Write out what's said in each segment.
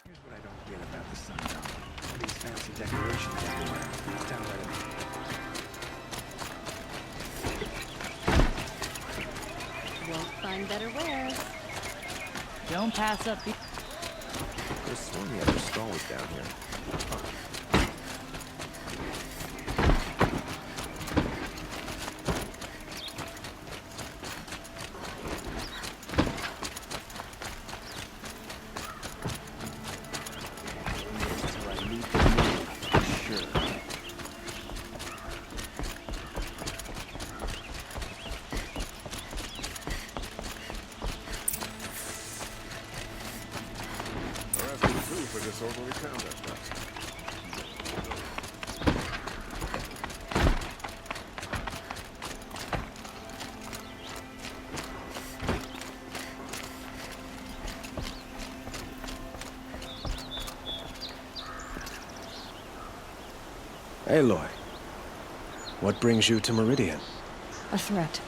Here's what I don't get about the sundown. All these fancy decorations everywhere. Stand by the... Won't find better wares. Don't pass up the... There's so many other stalls down here. For disorderly conduct. Aloy, what brings you to Meridian? A threat.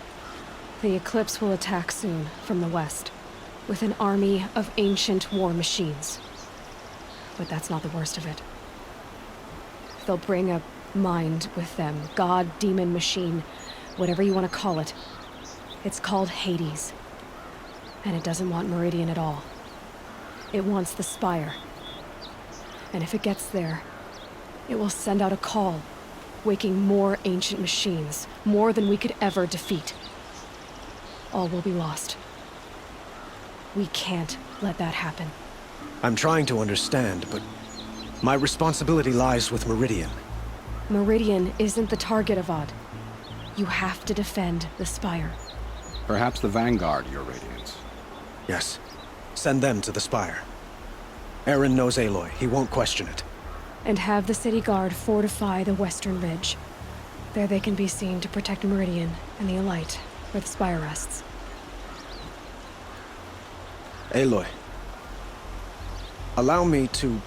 The Eclipse will attack soon, from the west, with an army of ancient war machines. But that's not the worst of it. They'll bring a mind with them, god, demon, machine, whatever you want to call it. It's called Hades. And it doesn't want Meridian at all. It wants the Spire. And if it gets there, it will send out a call, waking more ancient machines, more than we could ever defeat. All will be lost. We can't let that happen. I'm trying to understand, but my responsibility lies with Meridian. Meridian isn't the target, Avad. You have to defend the Spire. Perhaps the Vanguard, Your Radiance. Yes. Send them to the Spire. Aaron knows Aloy. He won't question it. And have the City Guard fortify the Western Ridge. There they can be seen to protect Meridian and the Elite, where the Spire rests. Aloy, allow me to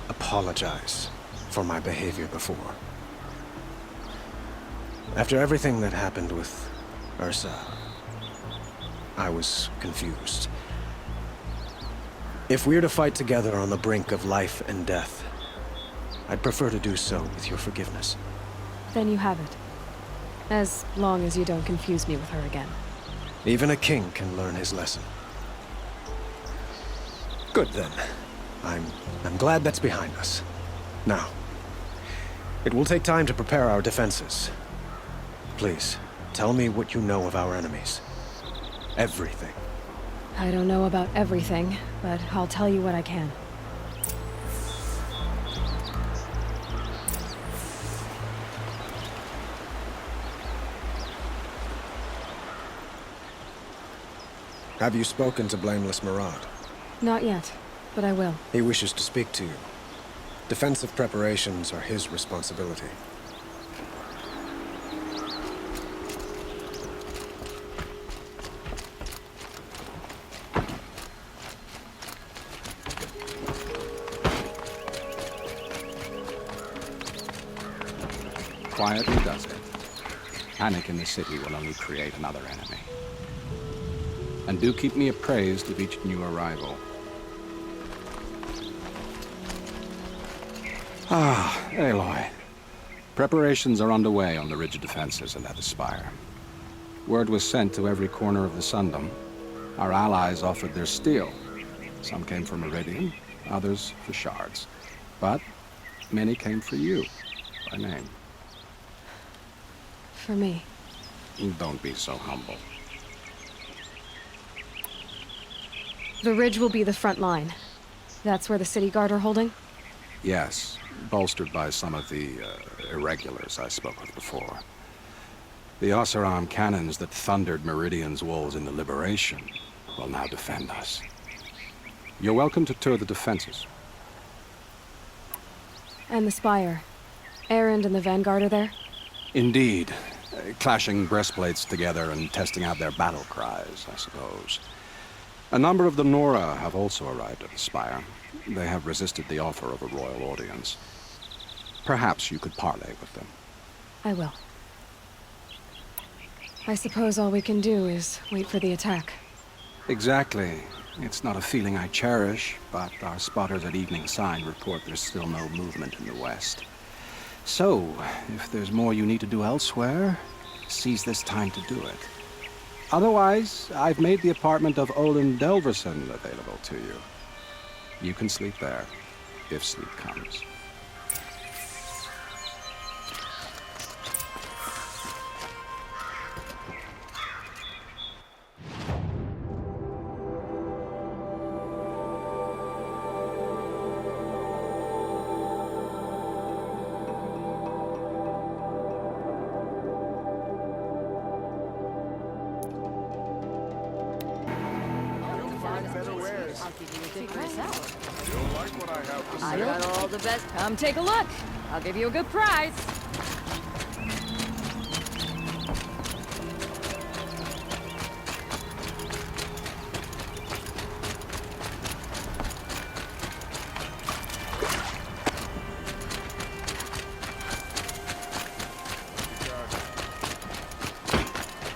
apologize for my behavior before. After everything that happened with Ursa, I was confused. If we're to fight together on the brink of life and death, I'd prefer to do so with your forgiveness. Then you have it. As long as you don't confuse me with her again. Even a king can learn his lesson. Good then. I'm glad that's behind us. Now, it will take time to prepare our defenses. Please, tell me what you know of our enemies. Everything. I don't know about everything, but I'll tell you what I can. Have you spoken to Blameless Murad? Not yet, but I will. He wishes to speak to you. Defensive preparations are his responsibility. Quietly does it. Panic in the city will only create another enemy. And do keep me appraised of each new arrival. Ah, Aloy. Preparations are underway on the ridge defenses and at the Spire. Word was sent to every corner of the Sundom. Our allies offered their steel. Some came for Meridian, others for shards. But many came for you, by name. For me. Don't be so humble. The ridge will be the front line. That's where the City Guard are holding? Yes, bolstered by some of the irregulars I spoke of before. The Oseram cannons that thundered Meridian's walls in the Liberation will now defend us. You're welcome to tour the defenses. And the Spire. Erend and the Vanguard are there? Indeed. Clashing breastplates together and testing out their battle cries, I suppose. A number of the Nora have also arrived at the Spire. They have resisted the offer of a royal audience. Perhaps you could parley with them. I will. I suppose all we can do is wait for the attack. Exactly. It's not a feeling I cherish, but our spotters at Evening Sign report there's still no movement in the west. So, if there's more you need to do elsewhere, seize this time to do it. Otherwise, I've made the apartment of Olin Delverson available to you. You can sleep there, if sleep comes. I got all the best. Come take a look. I'll give you a good prize.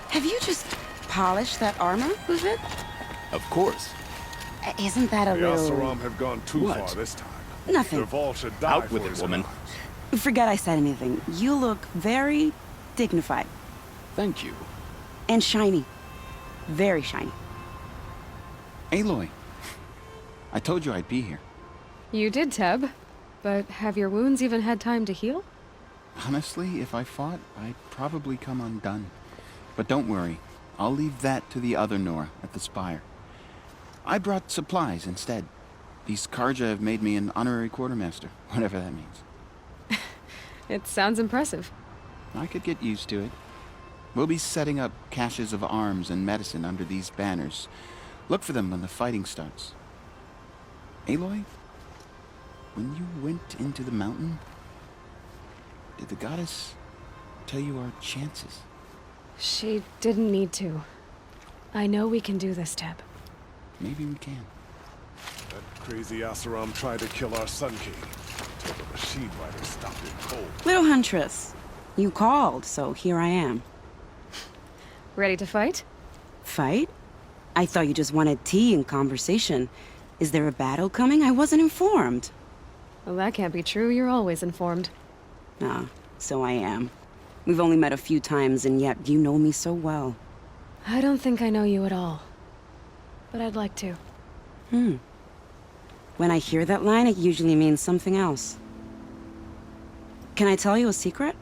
Have you just polished that armor with it? Of course. Isn't that a The little... Oseram have gone too What? far this time. Nothing. Dervahl should die Out with for it, his woman. crimes. Forget I said anything. You look very dignified. Thank you. And shiny. Very shiny. Aloy, I told you I'd be here. You did, Teb. But have your wounds even had time to heal? Honestly, if I fought, I'd probably come undone. But don't worry, I'll leave that to the other Nora at the Spire. I brought supplies instead. These Karja have made me an honorary quartermaster, whatever that means. It sounds impressive. I could get used to it. We'll be setting up caches of arms and medicine under these banners. Look for them when the fighting starts. Aloy, when you went into the mountain, did the goddess tell you our chances? She didn't need to. I know we can do this, Teb. Maybe we can. That crazy Oseram tried to kill our Sun King. Till the machine riders stopped it cold. Little Huntress, you called, so here I am. Ready to fight? Fight? I thought you just wanted tea and conversation. Is there a battle coming? I wasn't informed. Well, that can't be true. You're always informed. Ah, so I am. We've only met a few times, and yet you know me so well. I don't think I know you at all. But I'd like to. When I hear that line, it usually means something else. Can I tell you a secret?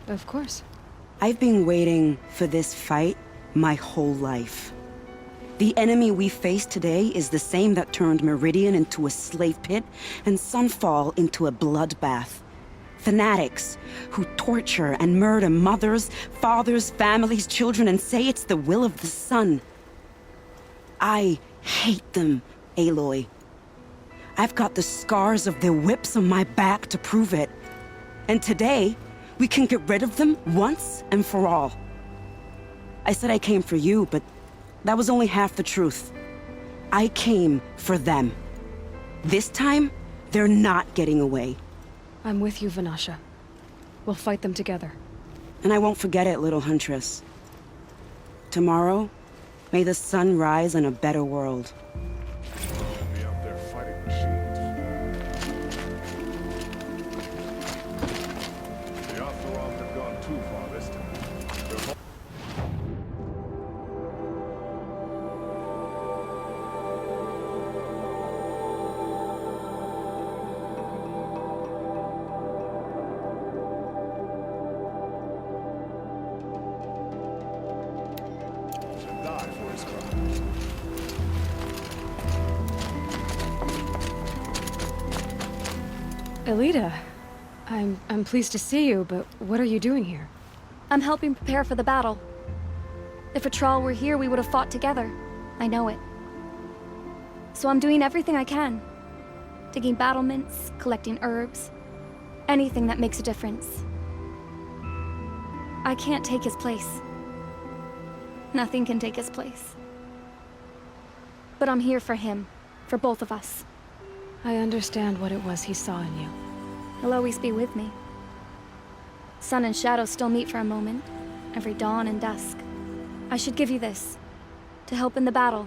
Of course. I've been waiting for this fight my whole life. The enemy we face today is the same that turned Meridian into a slave pit and Sunfall into a bloodbath. Fanatics who torture and murder mothers, fathers, families, children, and say it's the will of the sun. I hate them, Aloy. I've got the scars of their whips on my back to prove it. And today, we can get rid of them once and for all. I said I came for you, but that was only half the truth. I came for them. This time, they're not getting away. I'm with you, Vanasha. We'll fight them together. And I won't forget it, little Huntress. Tomorrow, may the sun rise in a better world. Be out there fighting machines. The Oseram have gone too far this time. Dervahl should die for his crimes. Elita, I'm pleased to see you, but what are you doing here? I'm helping prepare for the battle. If Atral were here, we would have fought together. I know it. So I'm doing everything I can. Digging battlements, collecting herbs, anything that makes a difference. I can't take his place. Nothing can take his place. But I'm here for him, for both of us. I understand what it was he saw in you. He'll always be with me. Sun and shadow still meet for a moment, every dawn and dusk. I should give you this, to help in the battle.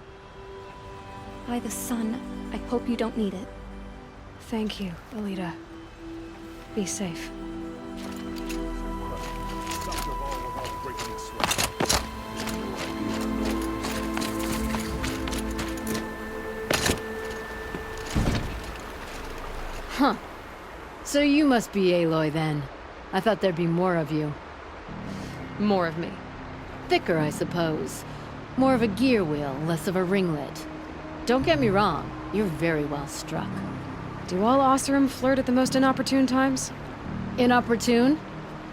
By the sun, I hope you don't need it. Thank you, Alita. Be safe. Stop Revolve without breaking a sweat. Huh. So you must be Aloy then. I thought there'd be more of you. More of me. Thicker, I suppose. More of a gear wheel, less of a ringlet. Don't get me wrong, you're very well struck. Do all Oseram flirt at the most inopportune times? Inopportune?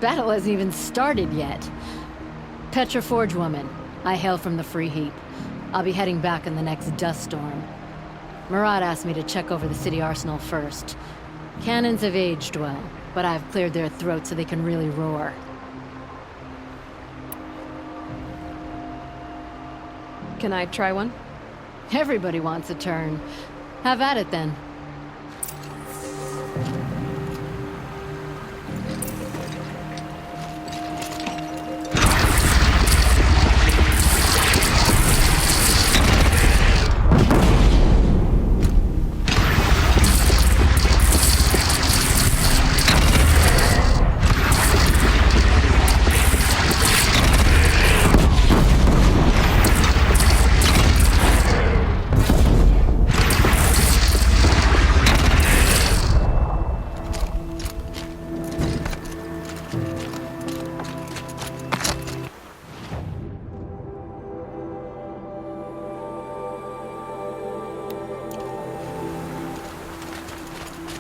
Battle hasn't even started yet. Petra Forge woman. I hail from the Free Heap. I'll be heading back in the next dust storm. Murad asked me to check over the city arsenal first. Cannons have aged well, but I've cleared their throats so they can really roar. Can I try one? Everybody wants a turn. Have at it then.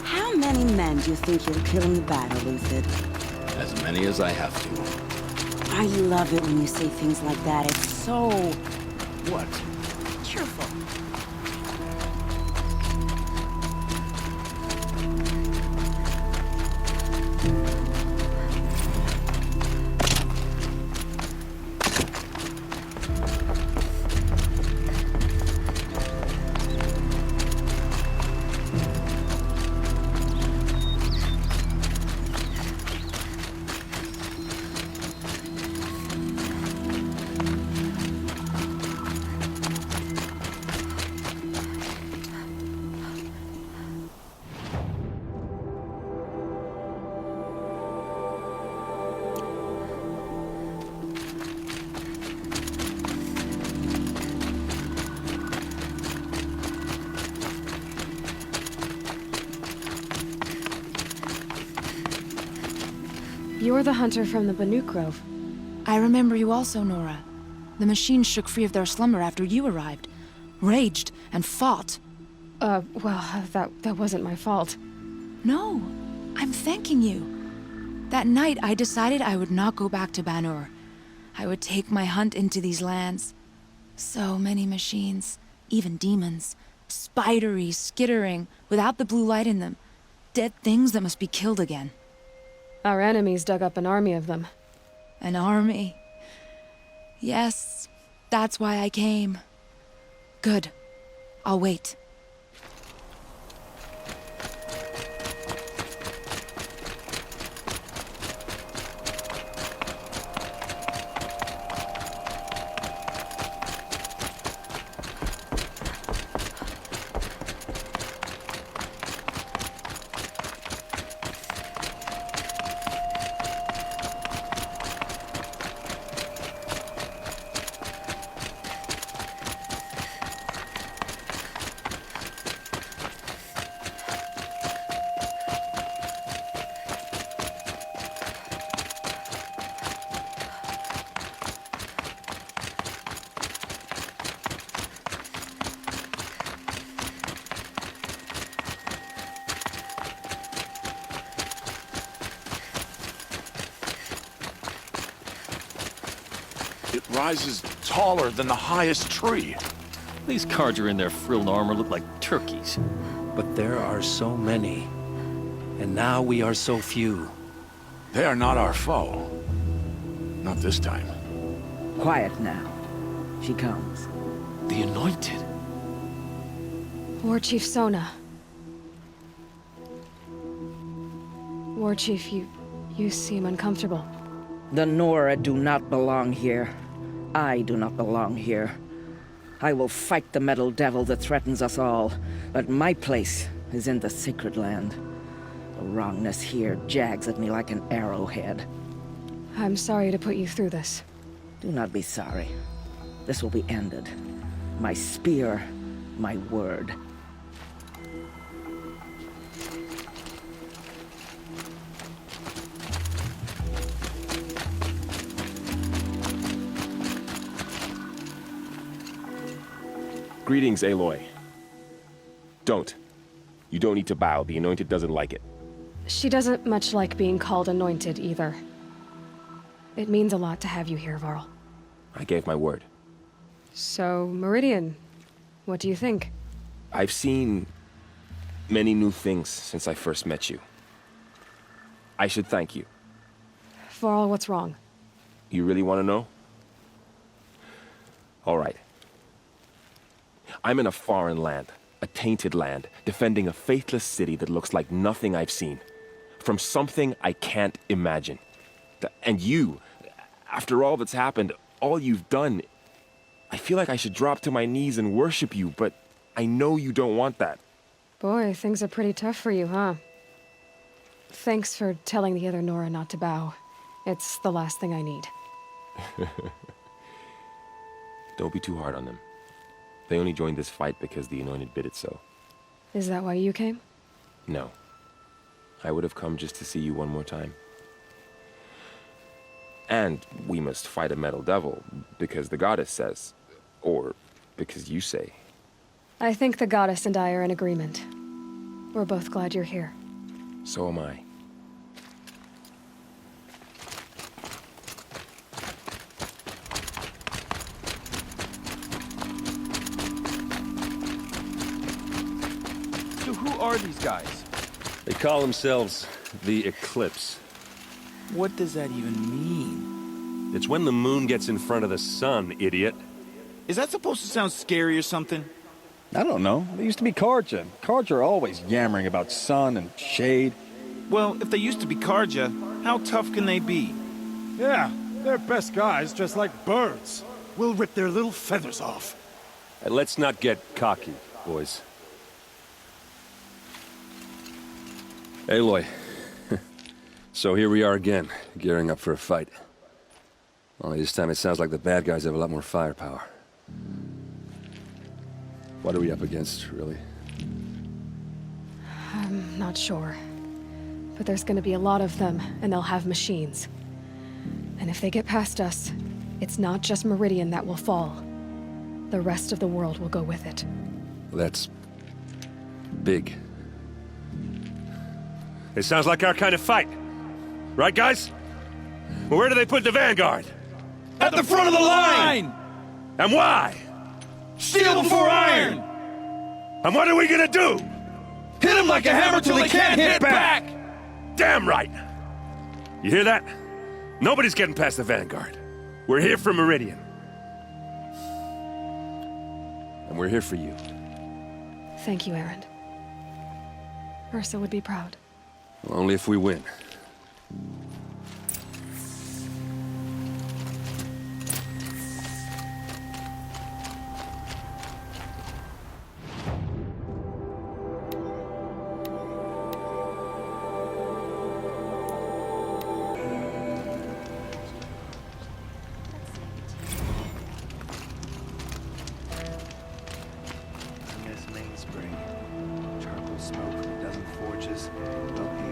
How many men do you think you'll kill in the battle, Luthid? As many as I have to. I love it when you say things like that. It's so... What? cheerful. You're the hunter from the Banuk Grove. I remember you also, Nora. The machines shook free of their slumber after you arrived. Raged and fought. Well, that wasn't my fault. No, I'm thanking you. That night, I decided I would not go back to Banur. I would take my hunt into these lands. So many machines, even demons. Spidery, skittering, without the blue light in them. Dead things that must be killed again. Our enemies dug up an army of them. An army. Yes, that's why I came. Good. I'll wait. It rises taller than the highest tree. These Carja in their frilled armor look like turkeys. But there are so many. And now we are so few. They are not our foe. Not this time. Quiet now. She comes. The Anointed. War Chief Sona. War Chief, you seem uncomfortable. The Nora do not belong here. I do not belong here. I will fight the metal devil that threatens us all, but my place is in the sacred land. The wrongness here jags at me like an arrowhead. I'm sorry to put you through this. Do not be sorry. This will be ended. My spear, my word. Greetings, Aloy. Don't. You don't need to bow. The Anointed doesn't like it. She doesn't much like being called anointed, either. It means a lot to have you here, Varl. I gave my word. So, Meridian, what do you think? I've seen many new things since I first met you. I should thank you. Varl, what's wrong? You really want to know? All right. I'm in a foreign land, a tainted land, defending a faithless city that looks like nothing I've seen. From something I can't imagine. And you, after all that's happened, all you've done, I feel like I should drop to my knees and worship you, but I know you don't want that. Boy, things are pretty tough for you, huh? Thanks for telling the other Nora not to bow. It's the last thing I need. Don't be too hard on them. They only joined this fight because the Anointed bid it so. Is that why you came? No. I would have come just to see you one more time. And we must fight a metal devil, because the goddess says. Or because you say. I think the goddess and I are in agreement. We're both glad you're here. So am I. So who are these guys? They call themselves the Eclipse. What does that even mean? It's when the moon gets in front of the sun, idiot. Is that supposed to sound scary or something? I don't know. They used to be Karja. Karja are always yammering about sun and shade. Well, if they used to be Karja, how tough can they be? Yeah, they're best guys dressed like birds. We'll rip their little feathers off. And let's not get cocky, boys. Aloy. So here we are again, gearing up for a fight. Only this time it sounds like the bad guys have a lot more firepower. What are we up against, really? I'm not sure. But there's gonna be a lot of them, and they'll have machines. And if they get past us, it's not just Meridian that will fall. The rest of the world will go with it. That's big. It sounds like our kind of fight. Right, guys? Well, where do they put the Vanguard? At the front of the line! And why? Steel before iron! And what are we gonna do? Hit him like a hammer till he can't hit back! Damn right! You hear that? Nobody's getting past the Vanguard. We're here for Meridian. And we're here for you. Thank you, Erend. Ursa would be proud. Well, only if we win. Mainspring. Charcoal smoke from a dozen forges. LP